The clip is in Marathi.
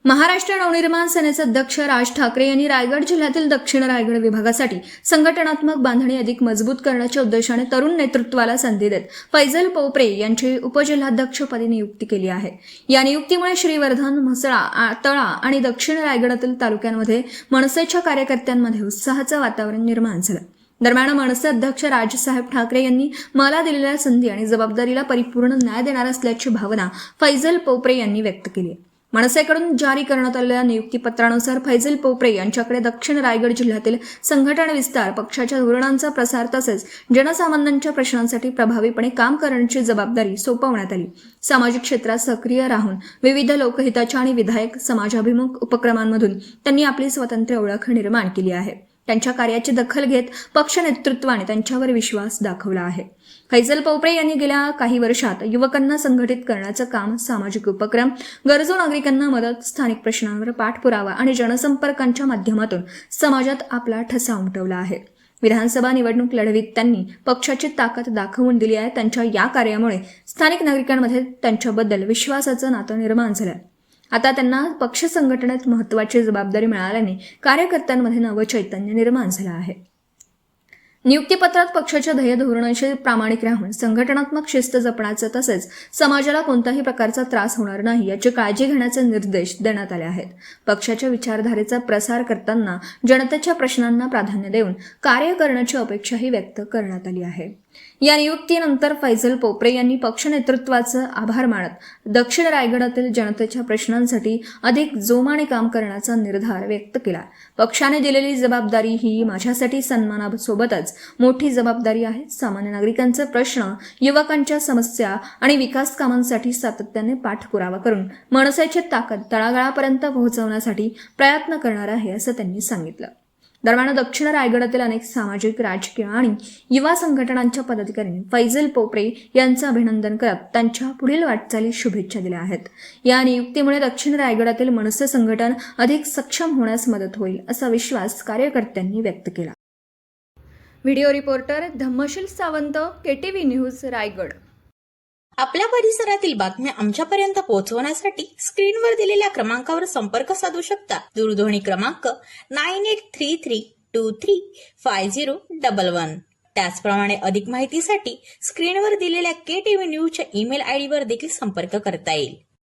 महाराष्ट्र नवनिर्माण सेनेचे अध्यक्ष राज ठाकरे यांनी रायगड जिल्ह्यातील दक्षिण रायगड विभागासाठी संघटनात्मक बांधणी अधिक मजबूत करण्याच्या उद्देशाने तरुण नेतृत्वाला संधी देत फैजल पोपरे यांची उपजिल्हाध्यक्षपदी नियुक्ती केली आहे। या नियुक्तीमुळे श्रीवर्धन, म्हसळा, तळा आणि दक्षिण रायगडातील तालुक्यांमध्ये मनसेच्या कार्यकर्त्यांमध्ये उत्साहाचं वातावरण निर्माण झालं। दरम्यान मनसे अध्यक्ष राजसाहेब ठाकरे यांनी मला दिलेल्या संधी आणि जबाबदारीला परिपूर्ण न्याय देणार असल्याची भावना फैजल पोपरे यांनी व्यक्त केली आहे। मनसेकडून जारी करण्यात आलेल्या नियुक्तीपत्रानुसार फैजल पोपरे यांच्याकडे दक्षिण रायगड जिल्ह्यातील संघटन विस्तार, पक्षाच्या धोरणांचा प्रसार तसेच जनसामान्यांच्या प्रश्नांसाठी प्रभावीपणे काम करण्याची जबाबदारी सोपवण्यात आली। सामाजिक क्षेत्रात सक्रिय राहून विविध लोकहिताच्या आणि विधायक समाजाभिमुख उपक्रमांमधून त्यांनी आपली स्वतंत्र ओळख निर्माण केली आहे। त्यांच्या कार्याची दखल घेत पक्ष नेतृत्वाने त्यांच्यावर विश्वास दाखवला आहे। फैजल पोपरे यांनी गेल्या काही वर्षात युवकांना संघटित करण्याचं काम, सामाजिक उपक्रम, गरजू नागरिकांना मदत, स्थानिक प्रश्नांवर पाठपुरावा आणि जनसंपर्कांच्या माध्यमातून समाजात आपला ठसा उमटवला आहे। विधानसभा निवडणूक लढवीत त्यांनी पक्षाची ताकद दाखवून दिली आहे। त्यांच्या या कार्यामुळे स्थानिक नागरिकांमध्ये त्यांच्याबद्दल विश्वासाचं नातं निर्माण झालं। आता त्यांना पक्ष संघटनेत महत्त्वाची जबाबदारी मिळाल्याने कार्यकर्त्यांमध्ये नवचैतन्य निर्माण झालं आहे। नियुक्तीपत्रात पक्षाच्या ध्येय धोरणांशी प्रामाणिक राहून संघटनात्मक शिस्त जपण्याचं तसेच समाजाला कोणत्याही प्रकारचा त्रास होणार नाही याची काळजी घेण्याचे निर्देश देण्यात आले आहेत। पक्षाच्या विचारधारेचा प्रसार करताना जनतेच्या प्रश्नांना प्राधान्य देऊन कार्य करण्याची अपेक्षाही व्यक्त करण्यात आली आहे। या नियुक्तीनंतर फैजल पोपरे यांनी पक्ष नेतृत्वाचे आभार मानत दक्षिण रायगडातील जनतेच्या प्रश्नांसाठी अधिक जोमाने काम करण्याचा निर्धार व्यक्त केला। पक्षाने दिलेली जबाबदारी ही माझ्यासाठी सन्मानासोबतच मोठी जबाबदारी आहे। सामान्य नागरिकांचे प्रश्न, युवकांच्या समस्या आणि विकास कामांसाठी सातत्याने पाठपुरावा करून मनसेची ताकद तळागाळापर्यंत पोहोचवण्यासाठी प्रयत्न करणार आहे असं त्यांनी सांगितलं। दरम्यान दक्षिण रायगडातील अनेक सामाजिक, राजकीय आणि युवा संघटनांच्या पदाधिकाऱ्यांनी फैजल पोपरे यांचं अभिनंदन करत त्यांच्या पुढील वाटचालीस शुभेच्छा दिल्या आहेत। या नियुक्तीमुळे दक्षिण रायगडातील मनसे संघटन अधिक सक्षम होण्यास मदत होईल असा विश्वास कार्यकर्त्यांनी व्यक्त केला। Video reporter Dhammasheel Sawant, KTV news, Raigad. आपल्या परिसरातील बातम्या आमच्यापर्यंत पोहोचवण्यासाठी स्क्रीनवर दिलेल्या क्रमांकावर संपर्क साधू शकता। दूरध्वनी क्रमांक 9833235011। त्याचप्रमाणे अधिक माहितीसाठी स्क्रीनवर दिलेल्या KTV न्यूजच्या ईमेल ID वर देखील संपर्क करता येईल।